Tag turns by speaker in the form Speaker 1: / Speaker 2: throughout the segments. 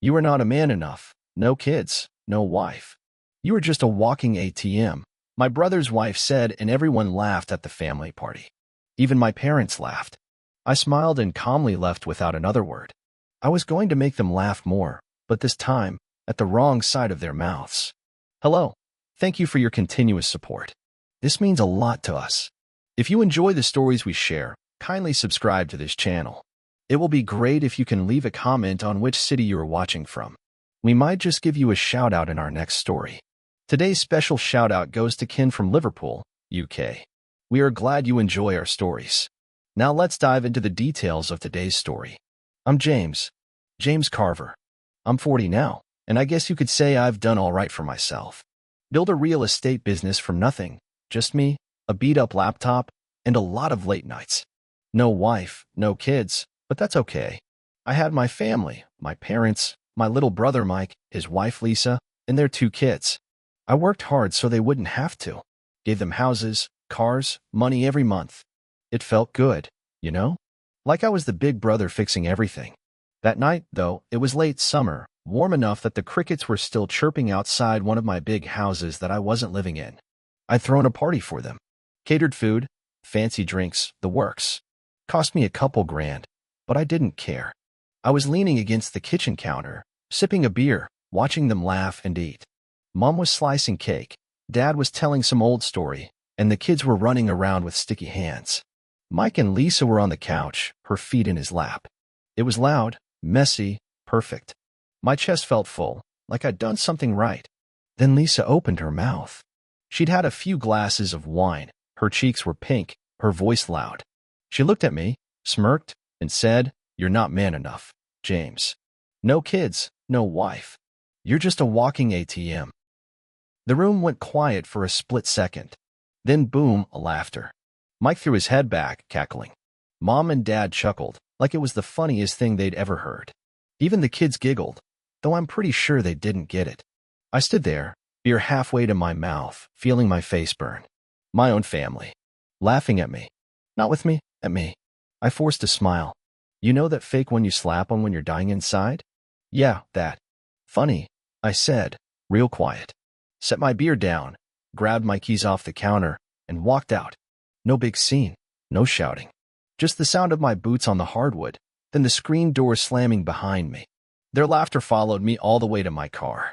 Speaker 1: You are not a man enough. No kids, no wife. You are just a walking ATM, my brother's wife said, and everyone laughed at the family party. Even my parents laughed. I smiled and calmly left without another word. I was going to make them laugh more, but this time, at the wrong side of their mouths. Hello. Thank you for your continuous support. This means a lot to us. If you enjoy the stories we share, kindly subscribe to this channel. It will be great if you can leave a comment on which city you are watching from. We might just give you a shout out in our next story. Today's special shout out goes to Ken from Liverpool, UK. We are glad you enjoy our stories. Now let's dive into the details of today's story. I'm James Carver. I'm 40 now, and I guess you could say I've done all right for myself. Build a real estate business from nothing, just me, a beat-up laptop, and a lot of late nights. No wife, no kids, but that's okay. I had my family, my parents, my little brother Mike, his wife Lisa, and their 2 kids. I worked hard so they wouldn't have to. Gave them houses, cars, money every month. It felt good, you know? Like I was the big brother fixing everything. That night, though, it was late summer, warm enough that the crickets were still chirping outside one of my big houses that I wasn't living in. I'd thrown a party for them. Catered food, fancy drinks, the works. Cost me a couple grand, but I didn't care. I was leaning against the kitchen counter, sipping a beer, watching them laugh and eat. Mom was slicing cake, Dad was telling some old story, and the kids were running around with sticky hands. Mike and Lisa were on the couch, her feet in his lap. It was loud, messy, perfect. My chest felt full, like I'd done something right. Then Lisa opened her mouth. She'd had a few glasses of wine, her cheeks were pink, her voice loud. She looked at me, smirked, and said, "You're not man enough, James. No kids, no wife. You're just a walking ATM." The room went quiet for a split second. Then boom, laughter. Mike threw his head back, cackling. Mom and Dad chuckled, like it was the funniest thing they'd ever heard. Even the kids giggled, though I'm pretty sure they didn't get it. I stood there, beer halfway to my mouth, feeling my face burn. My own family. Laughing at me. Not with me, at me. I forced a smile. You know that fake one you slap on when you're dying inside? Yeah, that. Funny, I said, real quiet. Set my beer down, grabbed my keys off the counter, and walked out. No big scene, no shouting. Just the sound of my boots on the hardwood, then the screen door slamming behind me. Their laughter followed me all the way to my car.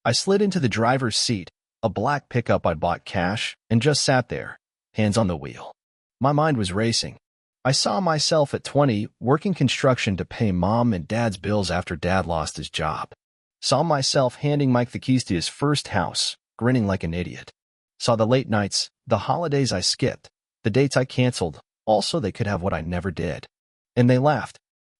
Speaker 1: I slid into the driver's seat, a black pickup I'd bought cash, and just sat there, hands on the wheel. My mind was racing. I saw myself at 20 working construction to pay Mom and Dad's bills after Dad lost his job. Saw myself handing Mike the keys to his first house, grinning like an idiot. Saw the late nights, the holidays I skipped, the dates I canceled, also they could have what I never did. And they laughed.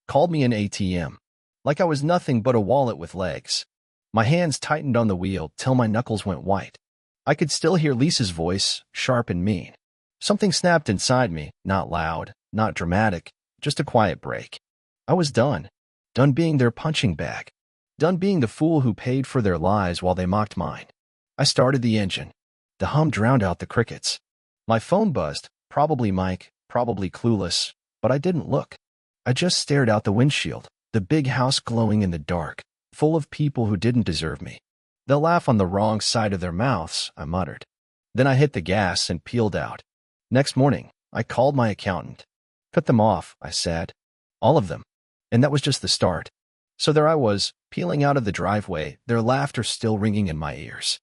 Speaker 1: Called me an ATM. Like I was nothing but a wallet with legs. My hands tightened on the wheel till my knuckles went white. I could still hear Lisa's voice, sharp and mean. Something snapped inside me, not loud, not dramatic, just a quiet break. I was done. Done being their punching bag. Done being the fool who paid for their lies while they mocked mine. I started the engine. The hum drowned out the crickets. My phone buzzed, probably Mike, probably clueless, but I didn't look. I just stared out the windshield, the big house glowing in the dark, full of people who didn't deserve me. They'll laugh on the wrong side of their mouths, I muttered. Then I hit the gas and peeled out. Next morning, I called my accountant. Cut them off, I said. All of them. And that was just the start. So there I was, peeling out of the driveway, their laughter still ringing in my ears.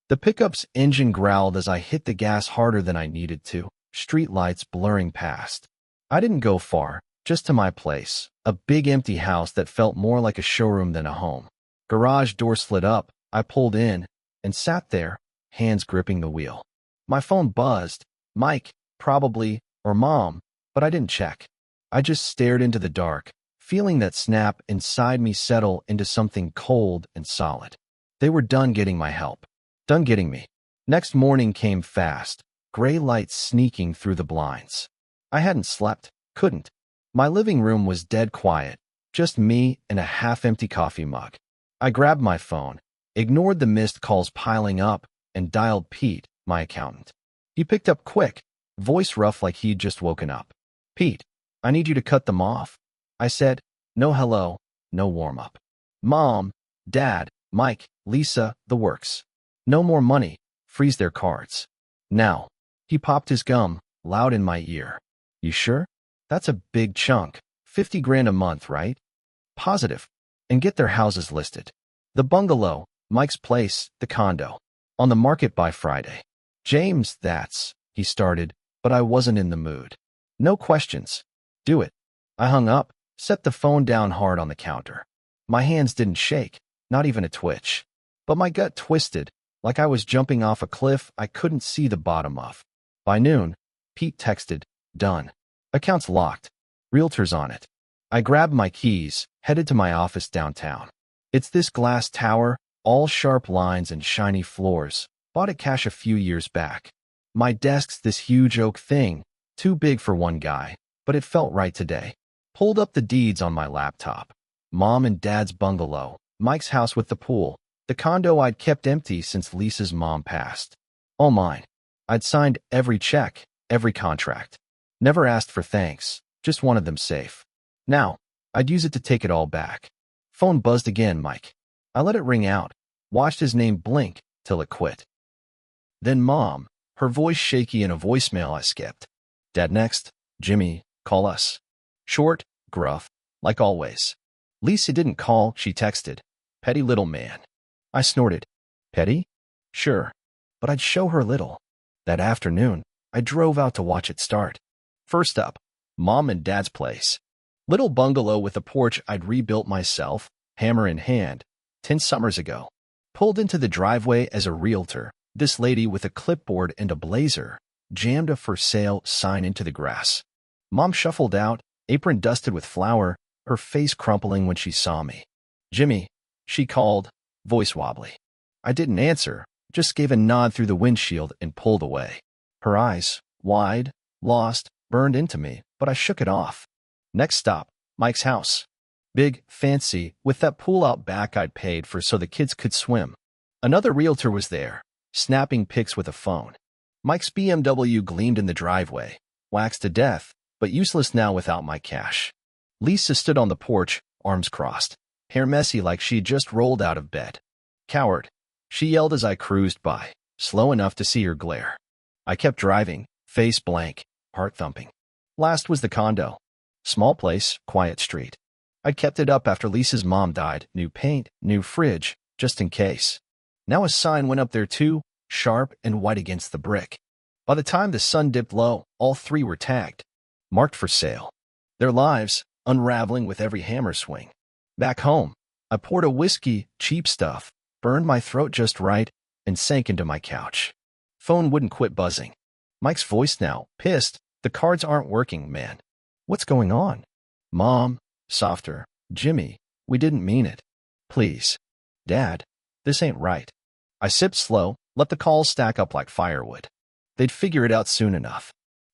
Speaker 1: The pickup's engine growled as I hit the gas harder than I needed to, street lights blurring past. I didn't go far, just to my place, a big empty house that felt more like a showroom than a home. Garage door slid up, I pulled in, and sat there, hands gripping the wheel. My phone buzzed. Mike, probably, or Mom, but I didn't check. I just stared into the dark, feeling that snap inside me settle into something cold and solid. They were done getting my help. Done getting me. Next morning came fast, gray lights sneaking through the blinds. I hadn't slept, couldn't. My living room was dead quiet, just me and a half-empty coffee mug. I grabbed my phone, ignored the missed calls piling up, and dialed Pete, my accountant. He picked up quick, voice rough like he'd just woken up. "Pete, I need you to cut them off." I said, "No hello, no warm-up." Mom, Dad, Mike, Lisa, the works. No more money. Freeze their cards. Now. He popped his gum, loud in my ear. You sure? That's a big chunk. 50 grand a month, right? Positive. And get their houses listed. The bungalow, Mike's place, the condo. On the market by Friday. James, he started, but I wasn't in the mood. No questions. Do it. I hung up, set the phone down hard on the counter. My hands didn't shake, not even a twitch. But my gut twisted, like I was jumping off a cliff I couldn't see the bottom of. By noon, Pete texted, done. Account's locked. Realtors on it. I grabbed my keys, headed to my office downtown. It's this glass tower, all sharp lines and shiny floors. Bought it cash a few years back. My desk's this huge oak thing, too big for one guy, but it felt right today. Pulled up the deeds on my laptop. Mom and Dad's bungalow, Mike's house with the pool, the condo I'd kept empty since Lisa's mom passed. All mine. I'd signed every check, every contract. Never asked for thanks, just wanted them safe. Now, I'd use it to take it all back. Phone buzzed again, Mike. I let it ring out, watched his name blink till it quit. Then Mom, her voice shaky in a voicemail I skipped. Dad next. Jimmy, call us. Short, gruff, like always. Lisa didn't call, she texted. Petty little man. I snorted. Petty? Sure. But I'd show her little. That afternoon, I drove out to watch it start. First up, Mom and Dad's place. Little bungalow with a porch I'd rebuilt myself, hammer in hand, 10 summers ago. Pulled into the driveway as a realtor, this lady with a clipboard and a blazer jammed a for sale sign into the grass. Mom shuffled out, apron dusted with flour, her face crumpling when she saw me. Jimmy, she called, voice wobbly. I didn't answer, just gave a nod through the windshield and pulled away. Her eyes, wide, lost, burned into me, but I shook it off. Next stop, Mike's house. Big, fancy, with that pool out back I'd paid for so the kids could swim. Another realtor was there, snapping pics with a phone. Mike's BMW gleamed in the driveway, waxed to death, but useless now without my cash. Lisa stood on the porch, arms crossed, hair messy like she'd just rolled out of bed. Coward, she yelled as I cruised by, slow enough to see her glare. I kept driving, face blank, heart thumping. Last was the condo. Small place, quiet street. I'd kept it up after Lisa's mom died, new paint, new fridge, just in case. Now a sign went up there too, sharp and white against the brick. By the time the sun dipped low, all 3 were tagged, marked for sale. Their lives, unraveling with every hammer swing. Back home, I poured a whiskey, cheap stuff, burned my throat just right, and sank into my couch. Phone wouldn't quit buzzing. Mike's voice now, pissed. The cards aren't working, man. What's going on? Mom, softer. Jimmy, we didn't mean it. Please. Dad, this ain't right. I sipped slow, let the calls stack up like firewood. They'd figure it out soon enough.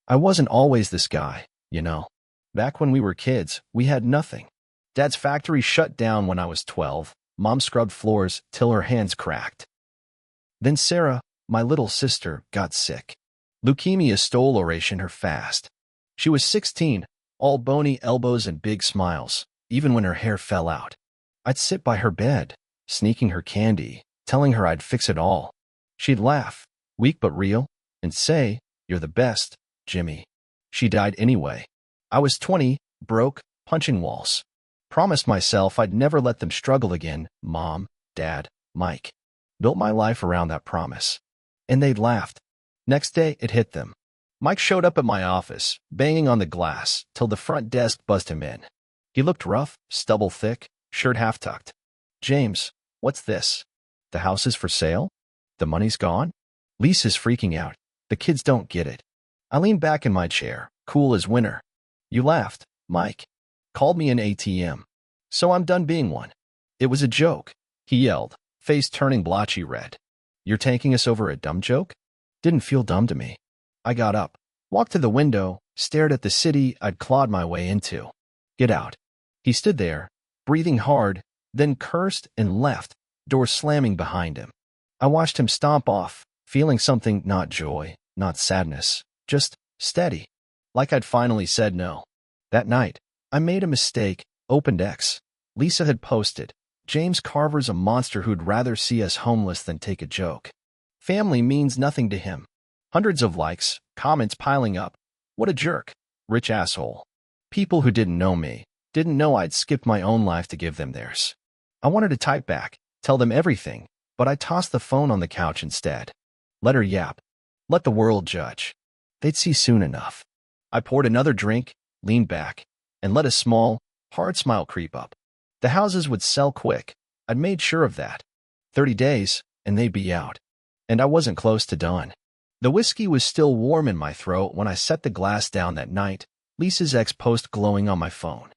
Speaker 1: I wasn't always this guy, you know. Back when we were kids, we had nothing. Dad's factory shut down when I was 12. Mom scrubbed floors till her hands cracked. Then Sarah, my little sister, got sick. Leukemia stole oration her fast. She was 16, all bony elbows and big smiles, even when her hair fell out. I'd sit by her bed, sneaking her candy, telling her I'd fix it all. She'd laugh, weak but real, and say, "You're the best, Jimmy." She died anyway. I was 20, broke, punching walls. Promised myself I'd never let them struggle again, Mom, Dad, Mike. Built my life around that promise. And they'd laughed. Next day, it hit them. Mike showed up at my office, banging on the glass, till the front desk buzzed him in. He looked rough, stubble thick, shirt half-tucked. James, what's this? The house is for sale? The money's gone? Lisa's freaking out. The kids don't get it. I leaned back in my chair, cool as winter. You laughed, Mike. Called me an ATM. So I'm done being one. It was a joke, he yelled, face turning blotchy red. You're taking us over a dumb joke? Didn't feel dumb to me. I got up, walked to the window, stared at the city I'd clawed my way into. Get out. He stood there, breathing hard, then cursed and left, door slamming behind him. I watched him stomp off, feeling something not joy, not sadness, just steady, like I'd finally said no. That night, I made a mistake, opened X. Lisa had posted, James Carver's a monster who'd rather see us homeless than take a joke. Family means nothing to him. Hundreds of likes, comments piling up. What a jerk. Rich asshole. People who didn't know me didn't know I'd skipped my own life to give them theirs. I wanted to type back, tell them everything, but I tossed the phone on the couch instead. Let her yap. Let the world judge. They'd see soon enough. I poured another drink, leaned back, and let a small, hard smile creep up. The houses would sell quick. I'd made sure of that. 30 days, and they'd be out. And I wasn't close to done. The whiskey was still warm in my throat when I set the glass down that night, Lisa's ex-post glowing on my phone.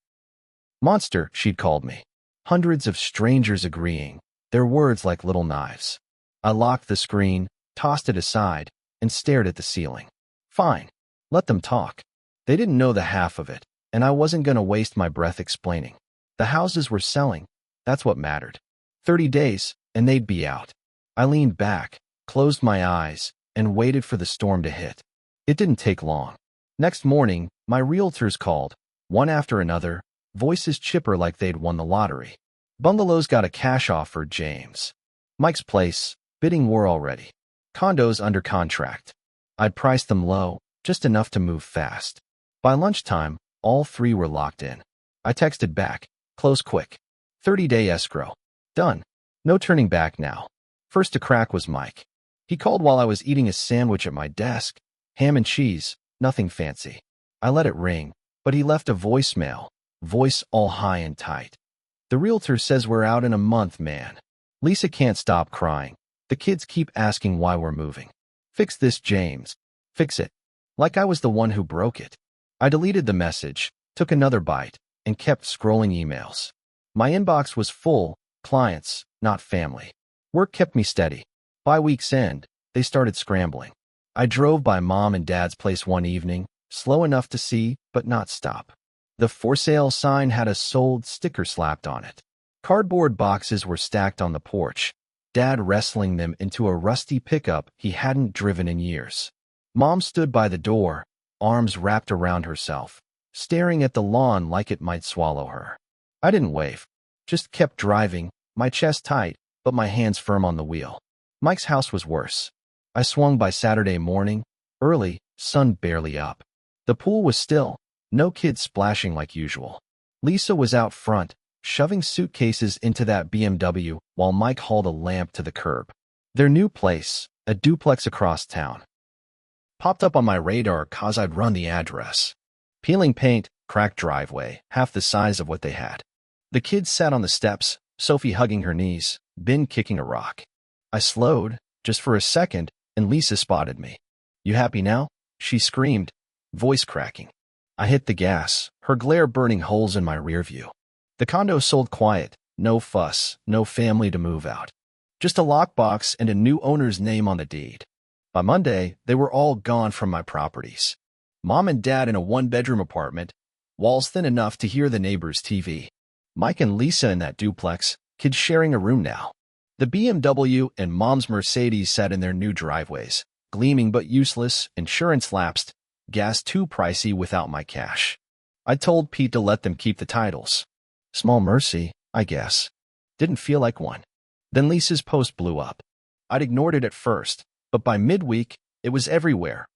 Speaker 1: Monster, she'd called me. Hundreds of strangers agreeing, their words like little knives. I locked the screen, tossed it aside, and stared at the ceiling. Fine. Let them talk. They didn't know the half of it, and I wasn't going to waste my breath explaining. The houses were selling. That's what mattered. 30 days, and they'd be out. I leaned back, closed my eyes, and waited for the storm to hit. It didn't take long. Next morning, my realtors called, one after another, voices chipper like they'd won the lottery. Bungalows got a cash offer, James. Mike's place, bidding war already. Condos under contract. I'd priced them low, just enough to move fast. By lunchtime, all three were locked in. I texted back, close quick. 30-day escrow. Done. No turning back now. First to crack was Mike. He called while I was eating a sandwich at my desk. Ham and cheese, nothing fancy. I let it ring, but he left a voicemail, voice all high and tight. The realtor says we're out in a month, man. Lisa can't stop crying. The kids keep asking why we're moving. Fix this, James. Fix it. Like I was the one who broke it. I deleted the message, took another bite, and kept scrolling emails. My inbox was full, clients, not family. Work kept me steady. By week's end, they started scrambling. I drove by Mom and Dad's place one evening, slow enough to see, but not stop. The for sale sign had a sold sticker slapped on it. Cardboard boxes were stacked on the porch, Dad wrestling them into a rusty pickup he hadn't driven in years. Mom stood by the door, arms wrapped around herself, staring at the lawn like it might swallow her. I didn't wave, just kept driving, my chest tight, but my hands firm on the wheel. Mike's house was worse. I swung by Saturday morning, early, sun barely up. The pool was still, no kids splashing like usual. Lisa was out front, shoving suitcases into that BMW while Mike hauled a lamp to the curb. Their new place, a duplex across town, popped up on my radar 'cause I'd run the address. Peeling paint, cracked driveway, half the size of what they had. The kids sat on the steps, Sophie hugging her knees, Ben kicking a rock. I slowed, just for a second, and Lisa spotted me. "You happy now?" she screamed, voice cracking. I hit the gas, her glare burning holes in my rear view. The condo sold quiet, no fuss, no family to move out. Just a lockbox and a new owner's name on the deed. By Monday, they were all gone from my properties. Mom and Dad in a one-bedroom apartment, walls thin enough to hear the neighbor's TV. Mike and Lisa in that duplex, kids sharing a room now. The BMW and Mom's Mercedes sat in their new driveways, gleaming but useless, insurance lapsed, gas too pricey without my cash. I told Pete to let them keep the titles. Small mercy, I guess. Didn't feel like one. Then Lisa's post blew up. I'd ignored it at first, but by midweek, it was everywhere.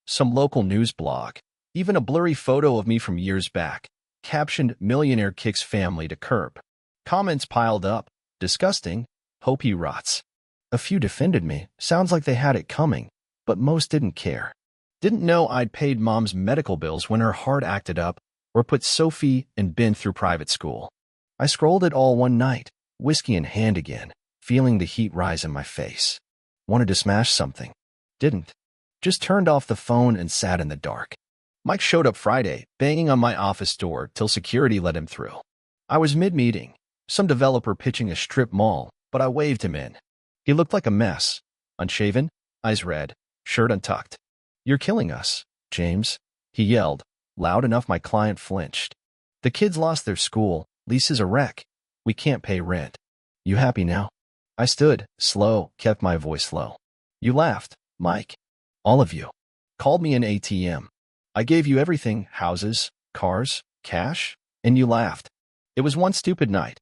Speaker 1: Some local news blog, even a blurry photo of me from years back, captioned "Millionaire Kicks Family to Curb." Comments piled up, disgusting, hope he rots. A few defended me, sounds like they had it coming, but most didn't care. Didn't know I'd paid Mom's medical bills when her heart acted up, or put Sophie and Ben through private school. I scrolled it all one night, whiskey in hand again, feeling the heat rise in my face. Wanted to smash something. Didn't. Just turned off the phone and sat in the dark. Mike showed up Friday, banging on my office door till security let him through. I was mid-meeting, some developer pitching a strip mall, but I waved him in. He looked like a mess. Unshaven, eyes red, shirt untucked. "You're killing us, James," he yelled, loud enough my client flinched. "The kids lost their school, Lisa's a wreck. We can't pay rent. You happy now?" I stood, slow, kept my voice low. "You laughed, Mike. All of you. Called me an ATM. I gave you everything, houses, cars, cash, and you laughed. It was one stupid night.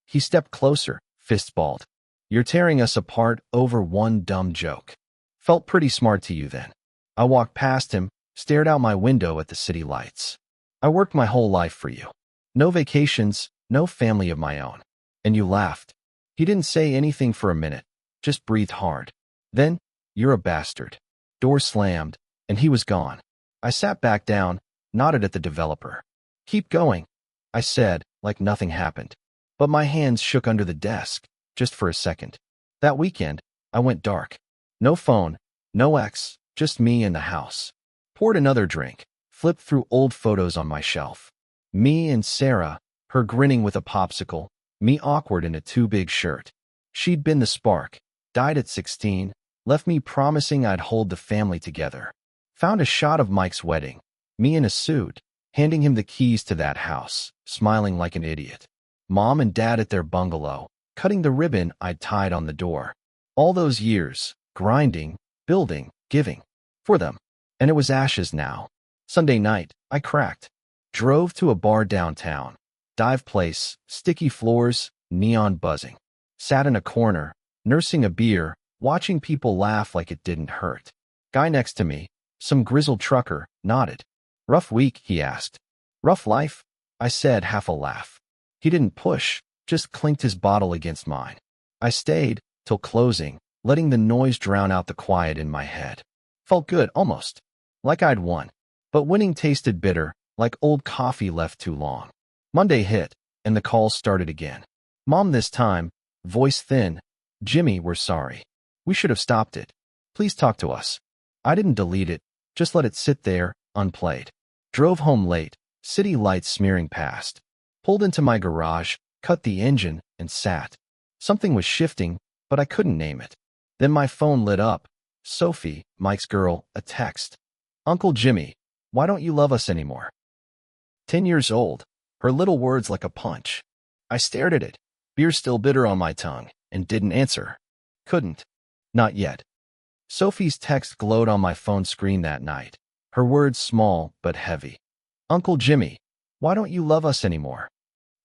Speaker 1: He stepped closer, fist balled. You're tearing us apart over one dumb joke. Felt pretty smart to you then. I walked past him, stared out my window at the city lights. I worked my whole life for you. No vacations, no family of my own. And you laughed. He didn't say anything for a minute, just breathed hard. Then, you're a bastard. Door slammed, and he was gone. I sat back down, nodded at the developer. Keep going, I said, like nothing happened. But my hands shook under the desk, just for a second. That weekend, I went dark. No phone, no ex, just me in the house. Poured another drink, flipped through old photos on my shelf. Me and Sarah, her grinning with a popsicle, me awkward in a too-big shirt. She'd been the spark, died at 16, left me promising I'd hold the family together. Found a shot of Mike's wedding, me in a suit, handing him the keys to that house, smiling like an idiot. Mom and Dad at their bungalow, cutting the ribbon I'd tied on the door. All those years, grinding, building, giving. For them. And it was ashes now. Sunday night, I cracked. Drove to a bar downtown. Dive place, sticky floors, neon buzzing. Sat in a corner, nursing a beer, watching people laugh like it didn't hurt. Guy next to me, some grizzled trucker, nodded. Rough week, he asked. Rough life? I said, half a laugh. He didn't push, just clinked his bottle against mine. I stayed, till closing, letting the noise drown out the quiet in my head. Felt good, almost. Like I'd won. But winning tasted bitter, like old coffee left too long. Monday hit, and the calls started again. Mom this time, voice thin. Jimmy, we're sorry. We should have stopped it. Please talk to us. I didn't delete it, just let it sit there, unplayed. Drove home late, city lights smearing past. Pulled into my garage, cut the engine, and sat. Something was shifting, but I couldn't name it. Then my phone lit up. Sophie, Mike's girl, a text. Uncle Jimmy, why don't you love us anymore? 10 years old, her little words like a punch. I stared at it, beer still bitter on my tongue, and didn't answer. Couldn't. Not yet. Sophie's text glowed on my phone screen that night, her words small but heavy. Uncle Jimmy, why don't you love us anymore?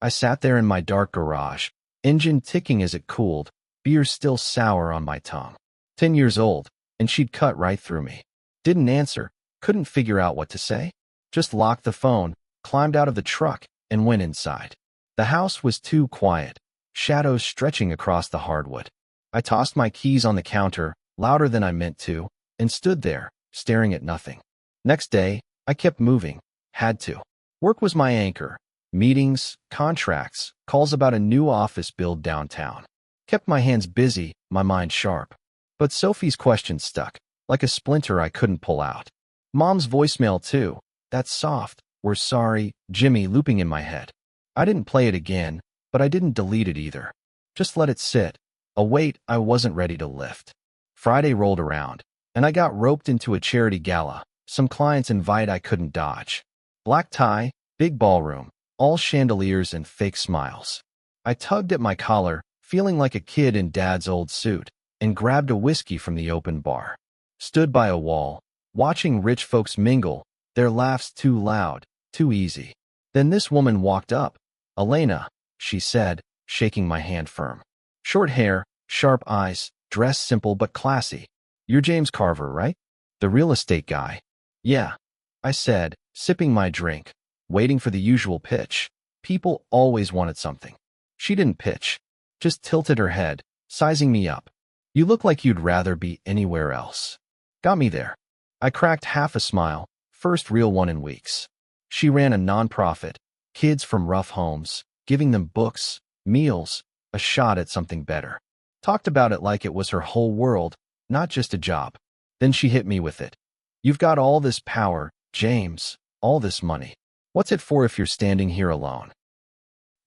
Speaker 1: I sat there in my dark garage, engine ticking as it cooled, beer still sour on my tongue. 10 years old, and she'd cut right through me. Didn't answer, couldn't figure out what to say. Just locked the phone, climbed out of the truck, and went inside. The house was too quiet, shadows stretching across the hardwood. I tossed my keys on the counter, louder than I meant to, and stood there, staring at nothing. Next day, I kept moving. Had to. Work was my anchor. Meetings, contracts, calls about a new office build downtown. Kept my hands busy, my mind sharp. But Sophie's question stuck, like a splinter I couldn't pull out. Mom's voicemail too, that soft, we're sorry, Jimmy looping in my head. I didn't play it again, but I didn't delete it either. Just let it sit, a weight I wasn't ready to lift. Friday rolled around, and I got roped into a charity gala, some clients' invite I couldn't dodge. Black tie, big ballroom, all chandeliers and fake smiles. I tugged at my collar, feeling like a kid in Dad's old suit, and grabbed a whiskey from the open bar. Stood by a wall, watching rich folks mingle, their laughs too loud, too easy. Then this woman walked up. Elena, she said, shaking my hand firm. Short hair, sharp eyes, dress simple but classy. You're James Carver, right? The real estate guy. Yeah, I said, sipping my drink, waiting for the usual pitch. People always wanted something. She didn't pitch, just tilted her head, sizing me up. You look like you'd rather be anywhere else. Got me there. I cracked half a smile, first real one in weeks. She ran a nonprofit, kids from rough homes, giving them books, meals, a shot at something better. Talked about it like it was her whole world, not just a job. Then she hit me with it. You've got all this power, James, all this money. What's it for if you're standing here alone?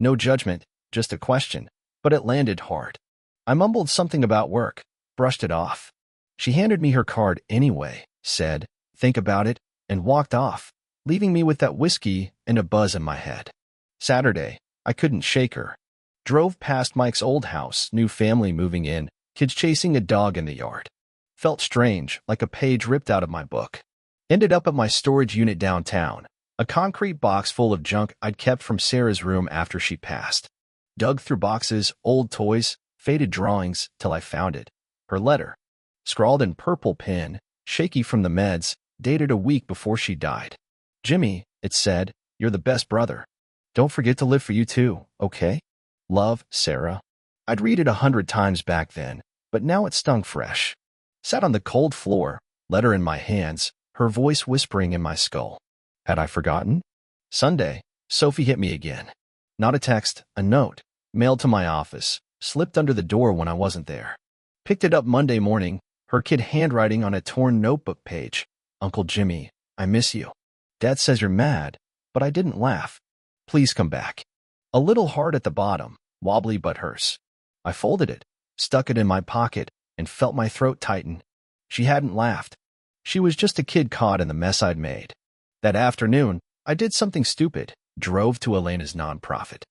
Speaker 1: No judgment, just a question, but it landed hard. I mumbled something about work, brushed it off. She handed me her card anyway, said, think about it, and walked off, leaving me with that whiskey and a buzz in my head. Saturday, I couldn't shake her. Drove past Mike's old house, new family moving in, kids chasing a dog in the yard. Felt strange, like a page ripped out of my book. Ended up at my storage unit downtown, a concrete box full of junk I'd kept from Sarah's room after she passed. Dug through boxes, old toys, faded drawings, till I found it. Her letter. Scrawled in purple pen, shaky from the meds, dated a week before she died. Jimmy, it said, you're the best brother. Don't forget to live for you too, okay? Love, Sarah. I'd read it 100 times back then, but now it stung fresh. Sat on the cold floor, letter in my hands, her voice whispering in my skull. Had I forgotten? Sunday, Sophie hit me again. Not a text, a note, mailed to my office, slipped under the door when I wasn't there. Picked it up Monday morning, her kid handwriting on a torn notebook page. Uncle Jimmy, I miss you. Dad says you're mad, but I didn't laugh. Please come back. A little hard at the bottom, wobbly but hers. I folded it, stuck it in my pocket, and felt my throat tighten. She hadn't laughed. She was just a kid caught in the mess I'd made. That afternoon, I did something stupid, drove to Elena's nonprofit.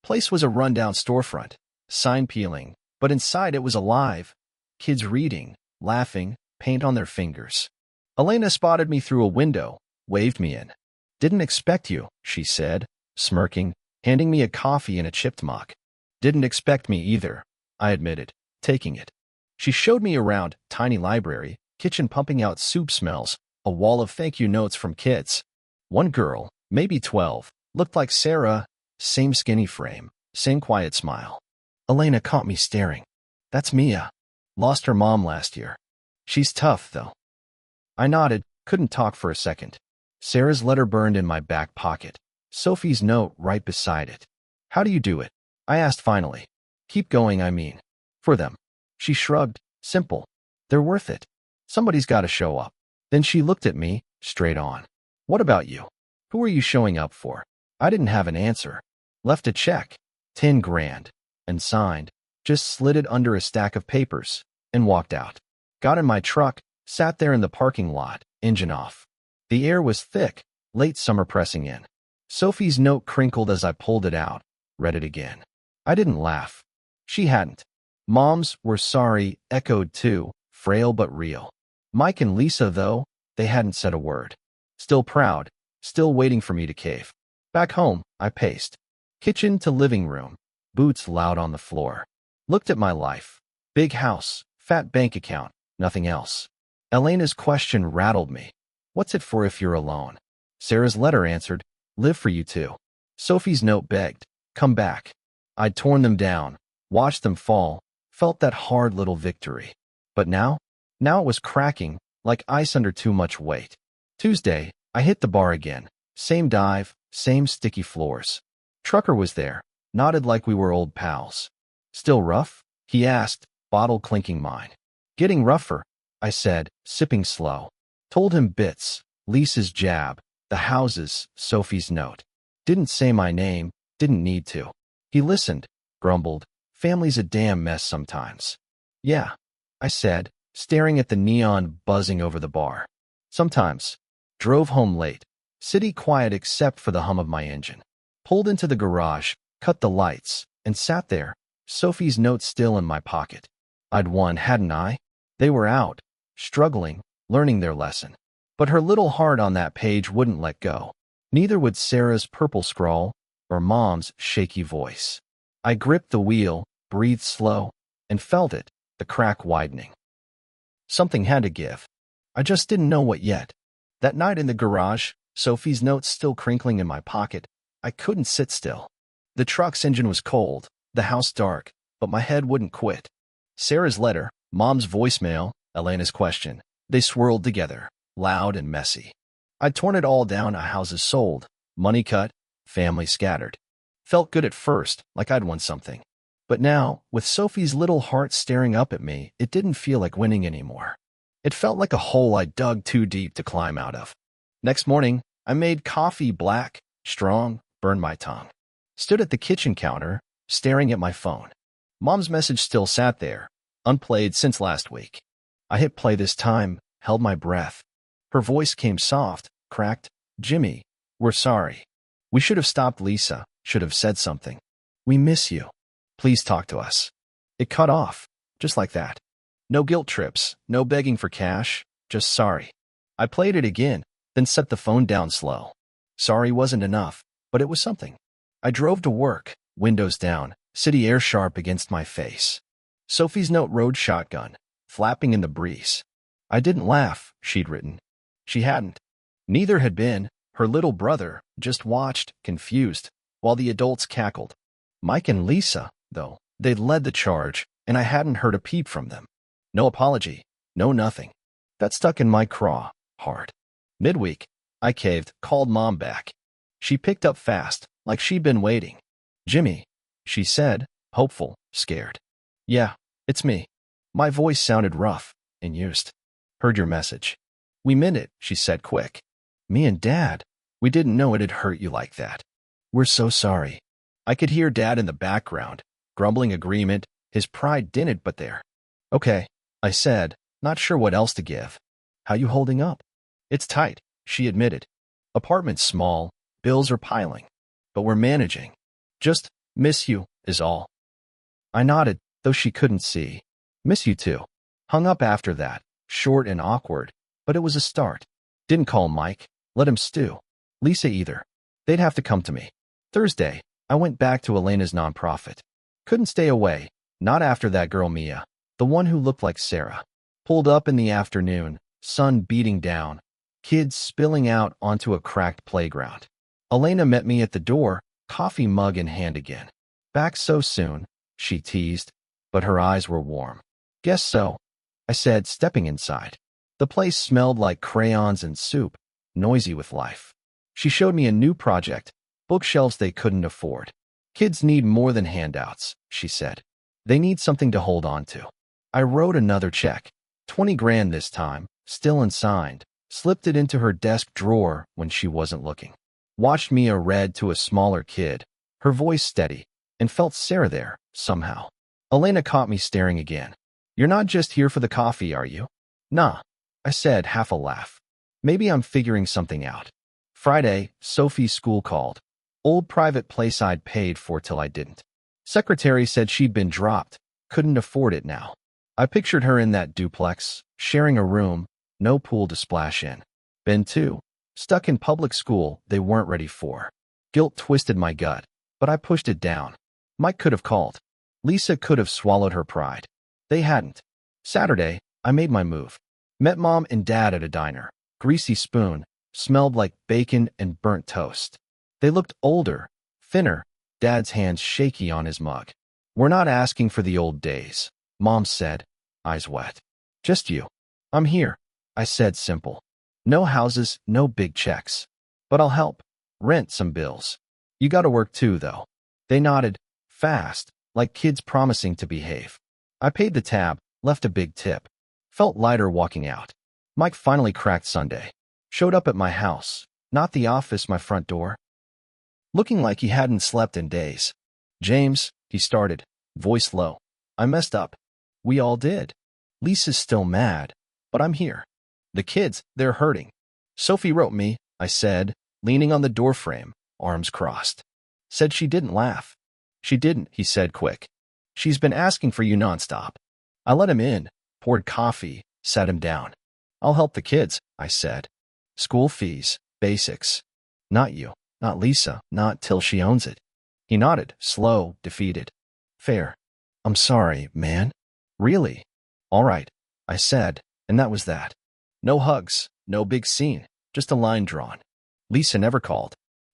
Speaker 1: Place was a rundown storefront, sign peeling, but inside it was alive. Kids reading, laughing, paint on their fingers. Elena spotted me through a window, waved me in. Didn't expect you, she said, smirking, handing me a coffee and a chipped mug. Didn't expect me either, I admitted, taking it. She showed me around, tiny library, kitchen pumping out soup smells, a wall of thank you notes from kids. One girl, maybe 12, looked like Sarah, same skinny frame, same quiet smile. Elena caught me staring. That's Mia. Lost her mom last year. She's tough, though. I nodded, couldn't talk for a second. Sarah's letter burned in my back pocket. Sophie's note right beside it. How do you do it? I asked finally. Keep going, I mean. For them. She shrugged. Simple. They're worth it. Somebody's got to show up. Then she looked at me, straight on. What about you? Who are you showing up for? I didn't have an answer. Left a check. 10 grand. And signed. Just slid it under a stack of papers. And walked out. Got in my truck, sat there in the parking lot, engine off. The air was thick, late summer pressing in. Sophie's note crinkled as I pulled it out, read it again. I didn't laugh. She hadn't. Moms were sorry, echoed too, frail but real. Mike and Lisa, though, they hadn't said a word. Still proud, still waiting for me to cave. Back home, I paced. Kitchen to living room, boots loud on the floor. Looked at my life. Big house, fat bank account, nothing else. Elena's question rattled me. What's it for if you're alone? Sarah's letter answered, live for you too. Sophie's note begged, come back. I'd torn them down, watched them fall, felt that hard little victory. But now it was cracking, like ice under too much weight. Tuesday, I hit the bar again. Same dive, same sticky floors. Trucker was there, nodded like we were old pals. Still rough? He asked, bottle clinking mine. Getting rougher, I said, sipping slow. Told him bits, Lisa's jab, the houses, Sophie's note. Didn't say my name, didn't need to. He listened, grumbled, family's a damn mess sometimes. Yeah, I said, staring at the neon buzzing over the bar. Sometimes. Drove home late. City quiet except for the hum of my engine. Pulled into the garage, cut the lights, and sat there, Sophie's note still in my pocket. I'd won, hadn't I? They were out, struggling, learning their lesson. But her little heart on that page wouldn't let go. Neither would Sarah's purple scrawl or Mom's shaky voice. I gripped the wheel, breathed slow, and felt it, the crack widening. Something had to give. I just didn't know what yet. That night in the garage, Sophie's note still crinkling in my pocket, I couldn't sit still. The truck's engine was cold, the house dark, but my head wouldn't quit. Sarah's letter, Mom's voicemail, Elena's question, they swirled together, loud and messy. I'd torn it all down, houses sold, money cut, family scattered. Felt good at first, like I'd won something. But now, with Sophie's little heart staring up at me, it didn't feel like winning anymore. It felt like a hole I dug too deep to climb out of. Next morning, I made coffee black, strong, burned my tongue. Stood at the kitchen counter, staring at my phone. Mom's message still sat there, unplayed since last week. I hit play this time, held my breath. Her voice came soft, cracked. Jimmy, we're sorry. We should have stopped Lisa, should have said something. We miss you. Please talk to us. It cut off, just like that. No guilt trips, no begging for cash, just sorry. I played it again, then set the phone down slow. Sorry wasn't enough, but it was something. I drove to work, windows down, city air sharp against my face. Sophie's note rode shotgun, flapping in the breeze. I didn't laugh, she'd written. She hadn't. Neither had Ben. Her little brother just watched, confused, while the adults cackled. Mike and Lisa, though, they'd led the charge, and I hadn't heard a peep from them. No apology, no nothing. That stuck in my craw, hard. Midweek, I caved, called Mom back. She picked up fast, like she'd been waiting. "Jimmy," she said, hopeful, scared. "Yeah, it's me." My voice sounded rough and used. "Heard your message." "We meant it," she said quick. "Me and Dad, we didn't know it'd hurt you like that. We're so sorry." I could hear Dad in the background, grumbling agreement. His pride didn't but there. "Okay," I said, not sure what else to give. "How you holding up?" "It's tight," she admitted. "Apartment's small, bills are piling. But we're managing. Just miss you, is all." I nodded, though she couldn't see. "Miss you too." Hung up after that, short and awkward, but it was a start. Didn't call Mike, let him stew. Lisa either. They'd have to come to me. Thursday, I went back to Elena's nonprofit. Couldn't stay away, not after that girl Mia, the one who looked like Sarah. Pulled up in the afternoon, sun beating down, kids spilling out onto a cracked playground. Elena met me at the door, coffee mug in hand again. "Back so soon," she teased, but her eyes were warm. "Guess so," I said, stepping inside. The place smelled like crayons and soup, noisy with life. She showed me a new project, bookshelves they couldn't afford. "Kids need more than handouts," she said. "They need something to hold on to." I wrote another check, 20 grand this time, still unsigned, slipped it into her desk drawer when she wasn't looking. Watched Mia read to a smaller kid, her voice steady, and felt Sarah there, somehow. Elena caught me staring again. "You're not just here for the coffee, are you?" "Nah," I said, half a laugh. "Maybe I'm figuring something out." Friday, Sophie's school called. Old private place I'd paid for till I didn't. Secretary said she'd been dropped, couldn't afford it now. I pictured her in that duplex, sharing a room, no pool to splash in. Ben too, stuck in public school they weren't ready for. Guilt twisted my gut, but I pushed it down. Mike could have called. Lisa could have swallowed her pride. They hadn't. Saturday, I made my move. Met Mom and Dad at a diner. Greasy spoon, smelled like bacon and burnt toast. They looked older, thinner, Dad's hands shaky on his mug. "We're not asking for the old days," Mom said, eyes wet. "Just you." "I'm here," I said, simple. "No houses, no big checks. But I'll help. Rent some bills. You gotta work too, though." They nodded, fast, like kids promising to behave. I paid the tab, left a big tip. Felt lighter walking out. Mike finally cracked Sunday. Showed up at my house, not the office, my front door. Looking like he hadn't slept in days. "James," he started, voice low. "I messed up." "We all did. Lisa's still mad, but I'm here. The kids, they're hurting." "Sophie wrote me," I said, leaning on the doorframe, arms crossed. "Said she didn't laugh." "She didn't," he said quick. "She's been asking for you nonstop." I let him in, poured coffee, sat him down. "I'll help the kids," I said. "School fees, basics. Not you, not Lisa, not till she owns it." He nodded, slow, defeated. "Fair. I'm sorry, man." "Really?" "All right," I said, and that was that. No hugs, no big scene, just a line drawn. Lisa never called.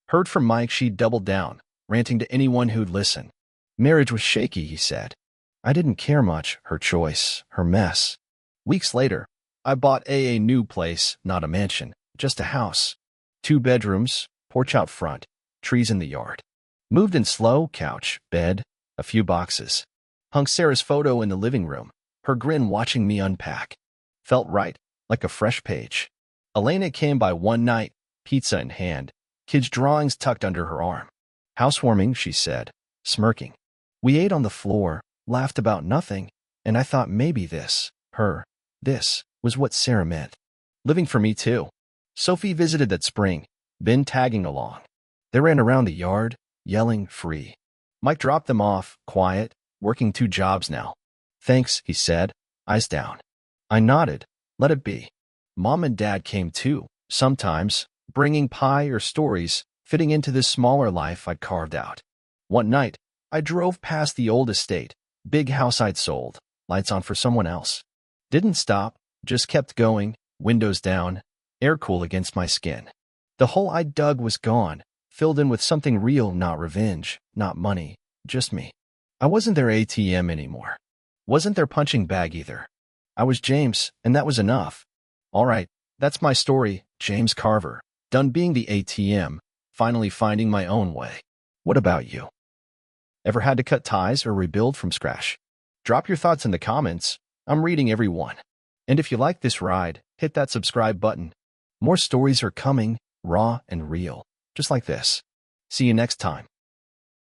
Speaker 1: Heard from Mike she'd doubled down, ranting to anyone who'd listen. Marriage was shaky, he said. I didn't care much, her choice, her mess. Weeks later, I bought a new place, not a mansion, just a house. 2 bedrooms, porch out front, trees in the yard. Moved in slow, couch, bed, a few boxes. Hung Sarah's photo in the living room, her grin watching me unpack. Felt right, like a fresh page. Elena came by one night, pizza in hand, kids' drawings tucked under her arm. "Housewarming," she said, smirking. We ate on the floor, laughed about nothing, and I thought maybe this was what Sarah meant. Living for me too. Sophie visited that spring, been tagging along. They ran around the yard, yelling free. Mike dropped them off, quiet, working 2 jobs now. "Thanks," he said, eyes down. I nodded, let it be. Mom and Dad came too, sometimes, bringing pie or stories, fitting into this smaller life I'd carved out. One night, I drove past the old estate, big house I'd sold, lights on for someone else. Didn't stop, just kept going, windows down, air cool against my skin. The hole I dug was gone, filled in with something real, not revenge, not money, just me. I wasn't their ATM anymore. Wasn't their punching bag either. I was James, and that was enough. All right, that's my story, James Carver. Done being the ATM, finally finding my own way. What about you? Ever had to cut ties or rebuild from scratch? Drop your thoughts in the comments. I'm reading every one. And if you like this ride, hit that subscribe button. More stories are coming, raw and real, just like this. See you next time.